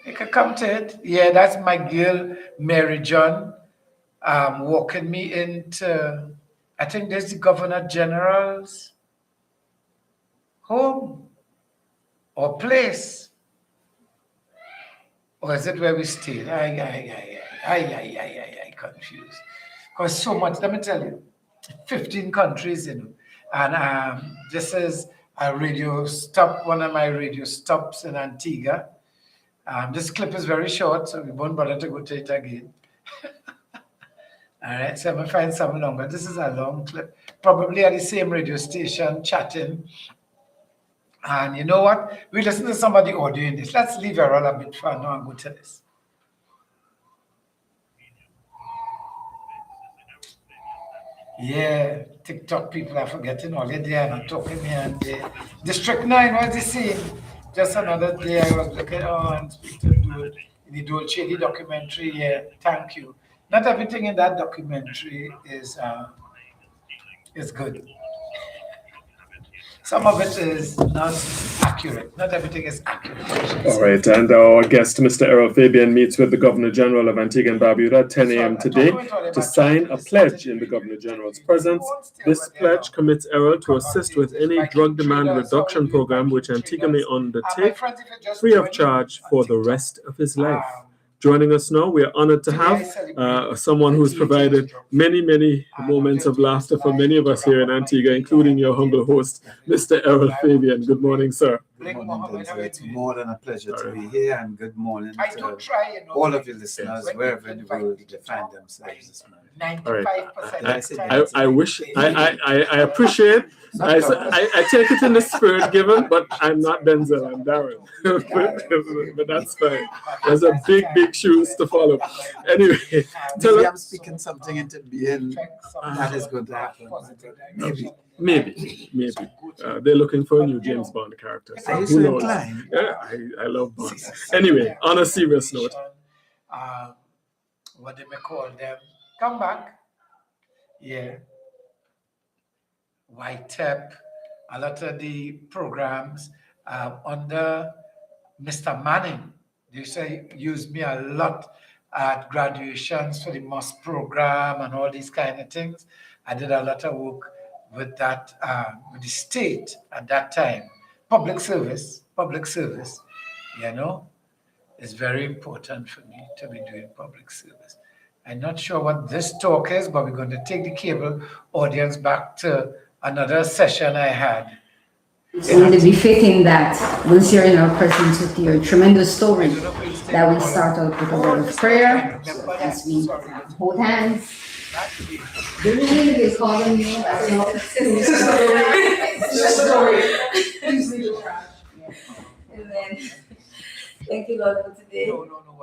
You can come to it. Yeah, that's my girl, Mary John, walking me into, I think there's the Governor General's home or place. Or is it where we stayed? I confused. Because so much, let me tell you, 15 countries, And this is a radio stop, one of my radio stops in Antigua. This clip is very short, so we won't bother to go to it again. All right, so I'm going to find something longer. This is a long clip, probably at the same radio station, chatting. And you know what? We listen to somebody audio in this. Let's leave Errol a bit for now and go to this. Yeah, TikTok people are forgetting all they are not talking here and there. District 9 was the same. Just another day I was looking on in the Dolce documentary. Yeah, thank you. Not everything in that documentary is good. Some of it is not accurate. Not everything is accurate.
All right, and our guest, Mr. Errol Fabian, meets with the Governor General of Antigua and Barbuda at 10 a.m. today to sign a pledge in the Governor General's presence. This pledge commits Errol to assist with any drug demand reduction program which Antigua may undertake free of charge for the rest of his life. Joining us now, we are honored to have someone who's provided many, many moments of laughter for many of us here in Antigua, including your humble host, Mr. Errol Fabian. Good morning, sir.
Good morning, Denzel. It's more than a pleasure to be here, and good morning to all of your listeners, wherever in the world they find themselves this morning.
95%.
I wish, I appreciate, I take it in the spirit given, but I'm not Denzel, I'm Darren. But that's fine. There's a big shoes to follow. Anyway,
maybe I'm speaking something into being that is going to happen.
Maybe. They're looking for a new James Bond character. So who knows? Yeah, I love Bond. Anyway, on a serious note.
What do we call them? Come back. Yeah. YTEP, a lot of the programs under Mr. Manning. They say used me a lot at graduations for the MOS program and all these kind of things. I did a lot of work with that, with the state at that time. Public service, is very important for me to be doing public service. I'm not sure what this talk is, but we're going to take the cable audience back to another session I had.
It's only befitting that once you're in our presence with your tremendous story, that we start out with a word of prayer as we hold hands. The woman is calling you. That's story.
And then, thank you, Lord, for today.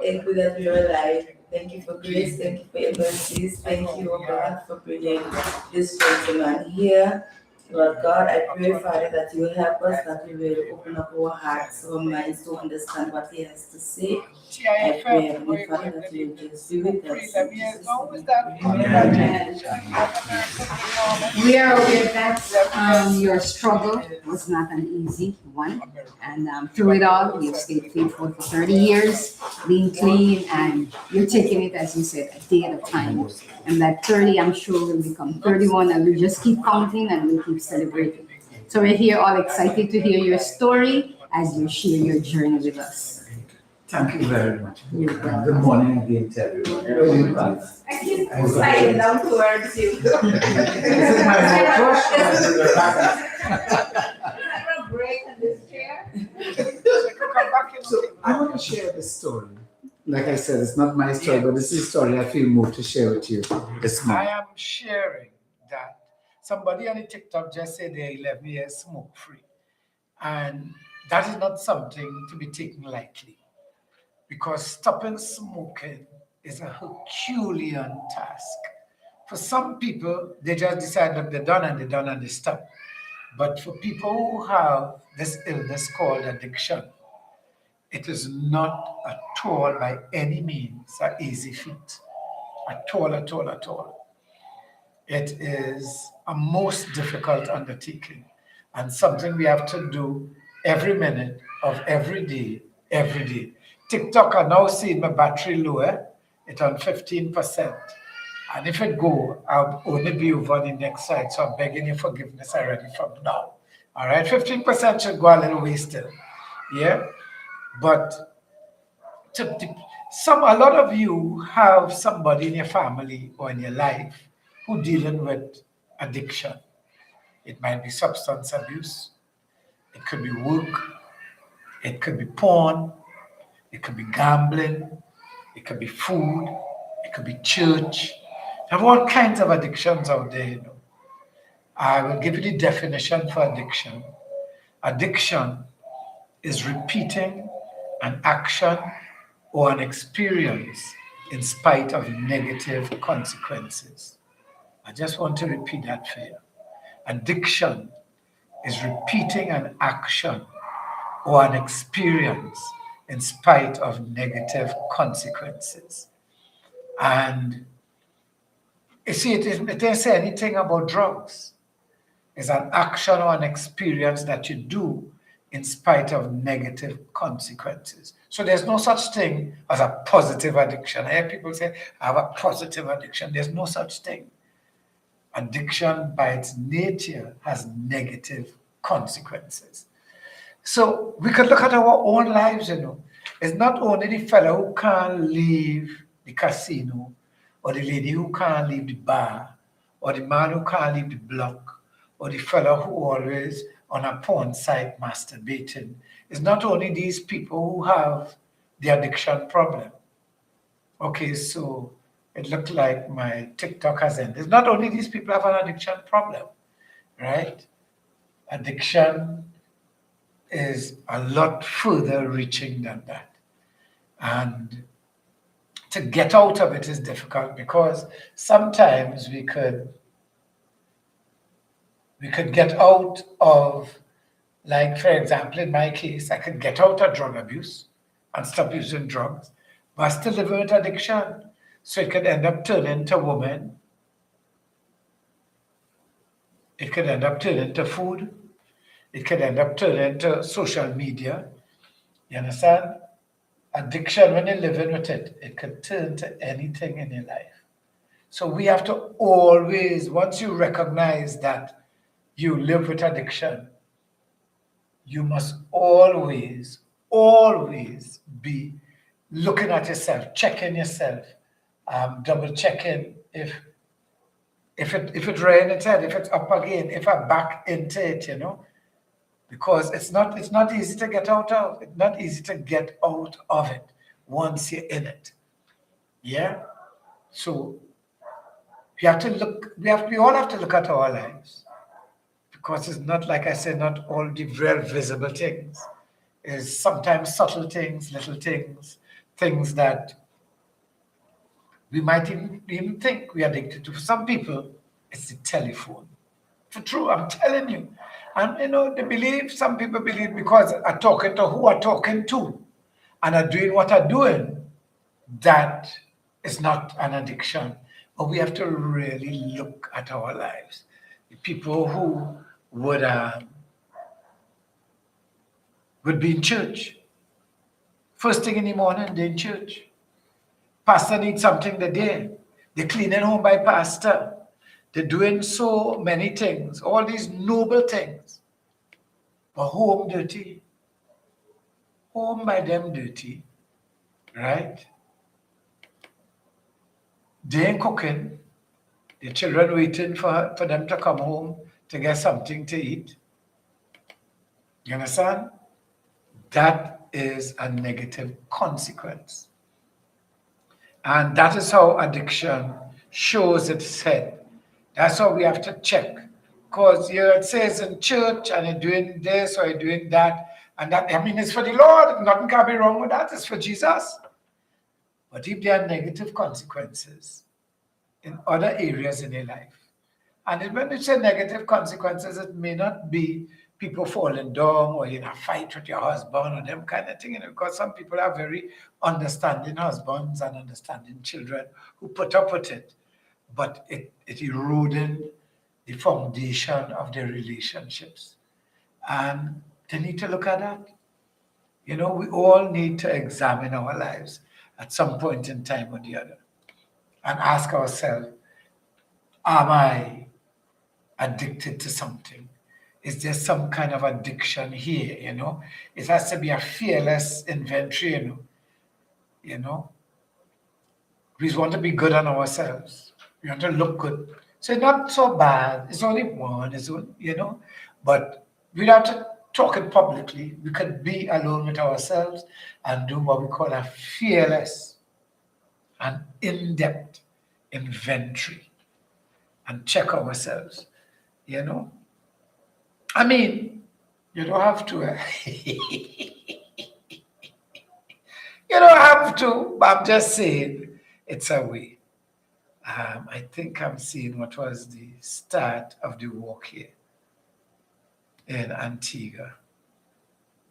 Thank you that we are alive. Thank you for grace. Thank you for your mercies. Thank you, oh God, for bringing this gentleman here. Lord God, I pray, Father, that you will help us, that we will open up our hearts, our minds to understand what he has to say. I pray, Heavenly Father, that you will just be with us.
We are aware that your struggle was not an easy one, and through it all, you've stayed faithful for 30 years, being clean, and you're taking it, as you said, a day at a time. And that 30, I'm sure, will become 31, and we'll just keep counting and we'll keep celebrating. So we're here all excited to hear your story as you share your journey with us.
Thank you very much. Good morning again to everyone.
I keep sliding down towards you.
This is my
Have a break in this chair.
So I want to share this story. Like I said, it's not my story, but this is a story I feel moved to share with you this morning.
I am sharing that somebody on the TikTok just said they're 11 years smoke free. And that is not something to be taken lightly, because stopping smoking is a Herculean task. For some people, they just decide that they're done and they stop. But for people who have this illness called addiction, it is not at all by any means an easy feat. At all. It is a most difficult undertaking and something we have to do every minute of every day. TikTok are now seeing my battery lower, it's on 15%. And if it go, I'll only be over on the next side. So I'm begging your forgiveness already from now. All right, 15% should go a little way still. Yeah? But A lot of you have somebody in your family or in your life who dealing with addiction. It might be substance abuse, it could be work, it could be porn, it could be gambling, it could be food, it could be church. There are all kinds of addictions out there, you know. I will give you the definition for addiction. Addiction is repeating an action or an experience in spite of negative consequences. I just want to repeat that for you. Addiction is repeating an action or an experience in spite of negative consequences. And you see, it doesn't say anything about drugs. It's an action or an experience that you do in spite of negative consequences. So there's no such thing as a positive addiction. I hear people say, I have a positive addiction. There's no such thing. Addiction, by its nature, has negative consequences. So we could look at our own lives, you know. It's not only the fellow who can't leave the casino, or the lady who can't leave the bar, or the man who can't leave the block, or the fellow who always on a porn site masturbating. It's not only these people who have the addiction problem. Okay, so it looked like my TikTok has ended. It's not only these people have an addiction problem, right? Addiction is a lot further reaching than that. And to get out of it is difficult because sometimes we could get out of, like, for example, in my case, I could get out of drug abuse and stop using drugs, but I still live with addiction. So it could end up turning to women. It could end up turning to food. It could end up turning to social media. You understand? Addiction, when you're living with it, it could turn to anything in your life. So we have to always, once you recognize that you live with addiction, you must always be looking at yourself, checking yourself, double checking if it rain its head, if it's up again, if I back into it, you know, because it's not easy to get out of. It's not easy to get out of it once you're in it. Yeah. So we all have to look at our lives. Because it's not, like I said, not all the real visible things. It's sometimes subtle things, little things, things that we might even think we're addicted to. For some people, it's the telephone. For true, I'm telling you. And you know, some people believe because I'm talking to who I'm talking to and are doing what I'm doing, that is not an addiction. But we have to really look at our lives. The people who would be in church. First thing in the morning, they're in church. Pastor needs something, they're there. They're cleaning home by pastor. They're doing so many things, all these noble things. But home dirty. Home by them dirty, right? They ain't cooking. The children waiting for them to come home to get something to eat. You understand? That is a negative consequence. And that is how addiction shows its head. That's how we have to check. Because it says in church and you're doing this or you're doing that, and that, I mean, it's for the Lord. Nothing can be wrong with that. It's for Jesus. But if there are negative consequences in other areas in your life, and when you say negative consequences, it may not be people falling down or in a fight with your husband or them kind of thing, because some people are very understanding husbands and understanding children who put up with it. But it eroding the foundation of their relationships. And they need to look at that. You know, we all need to examine our lives at some point in time or the other and ask ourselves, am I addicted to something? Is there some kind of addiction here, you know? It has to be a fearless inventory, you know. you know. We want to be good on ourselves. We want to look good. So it's not so bad. It's only one, you know. But without talking publicly, we could be alone with ourselves and do what we call a fearless and in-depth inventory and check ourselves, you know. I mean, you don't have to. You don't have to, but I'm just saying it's a way. I think I'm seeing what was the start of the walk here in Antigua,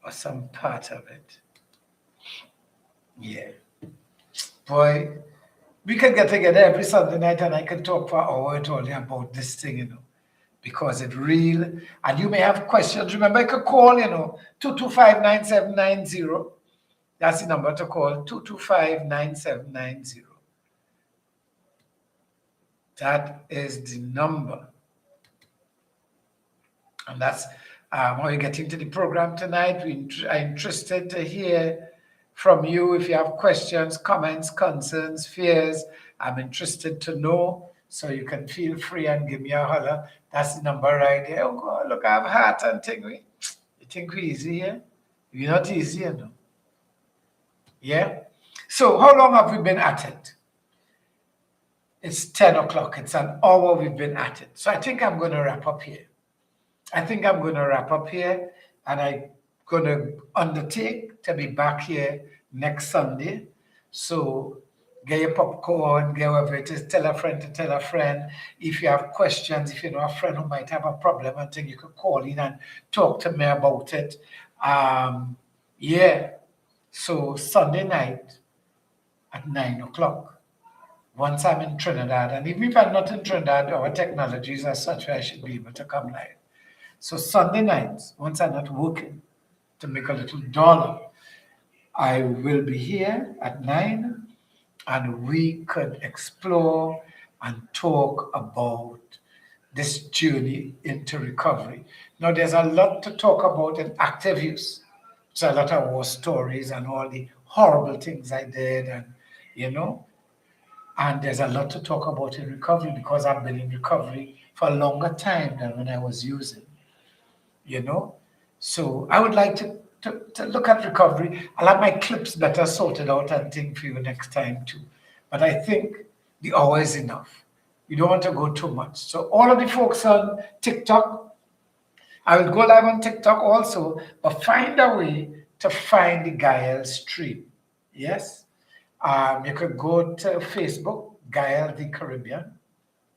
or some part of it. Yeah. Boy, we can get together every Sunday night and I can talk for an hour and only about this thing, you know, because it's real. And you may have questions. Remember, you could call, 225-9790. That's the number to call, 225-9790. That is the number. And that's how you're getting to the program tonight. We are interested to hear from you. If you have questions, comments, concerns, fears, I'm interested to know. So you can feel free and give me a holler. That's the number right there. Oh, God, look, I have heart and thing. You think we're easy here? We're not easy, you know. Yeah? So how long have we been at it? It's 10 o'clock. It's an hour we've been at it. So I think I'm going to wrap up here. And I'm going to undertake to be back here next Sunday. So get your popcorn, get whatever it is, tell a friend to tell a friend. If you have questions, if you know a friend who might have a problem, I think you could call in and talk to me about it. Yeah. So Sunday night at 9 o'clock. Once I'm in Trinidad, and even if I'm not in Trinidad, our technologies are such that I should be able to come live. So Sunday nights, once I'm not working to make a little dollar, I will be here at 9 and we could explore and talk about this journey into recovery. Now, there's a lot to talk about in active use. It's a lot of war stories and all the horrible things I did, and and there's a lot to talk about in recovery because I've been in recovery for a longer time than when I was using, So I would like to look at recovery. I'll have my clips better sorted out and think for you next time too. But I think the hour is enough. You don't want to go too much. So all of the folks on TikTok, I will go live on TikTok also, but find a way to find the Gael stream. Yes? You could go to Facebook, Gael the Caribbean.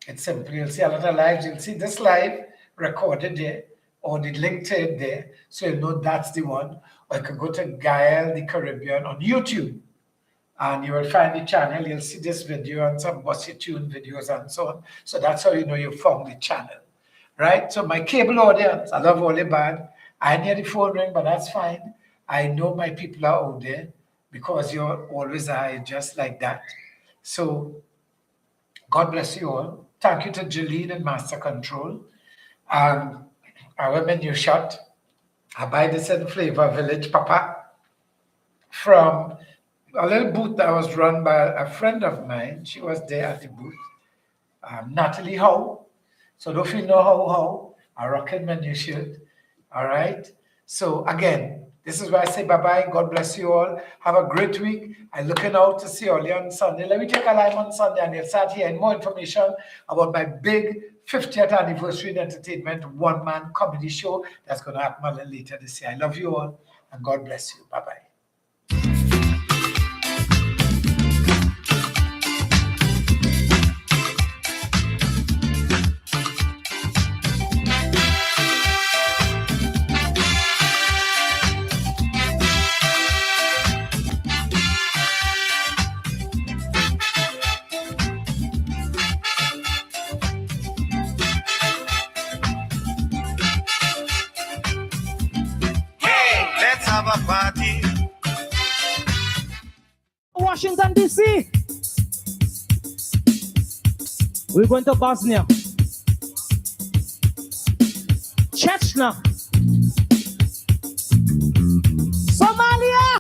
It's simple. You'll see a lot of lives. You'll see this live recorded there, or the link to it there, so you know that's the one. Or you could go to Gael the Caribbean on YouTube, and you will find the channel. You'll see this video and some Bossy Tune videos and so on. So that's how you know you found the channel, right? So my cable audience, I love all the band. I hear the phone ring, but that's fine. I know my people are out there because you're always just like that. So God bless you all. Thank you to Jeline and Master Control. Our menu shot. I buy this in Flavor Village, Papa, from a little booth that was run by a friend of mine. She was there at the booth, Natalie Howe. So if you know Howe, a rocking menu shirt. All right. So again, this is where I say bye-bye. God bless you all. Have a great week. I'm looking out to see all you on Sunday. Let me take a live on Sunday and you'll start hearing more information about my big 50th anniversary in entertainment one-man comedy show that's going to happen a little later this year. I love you all and God bless you. Bye-bye.
Washington, D.C. We're going to Bosnia. Chechnya.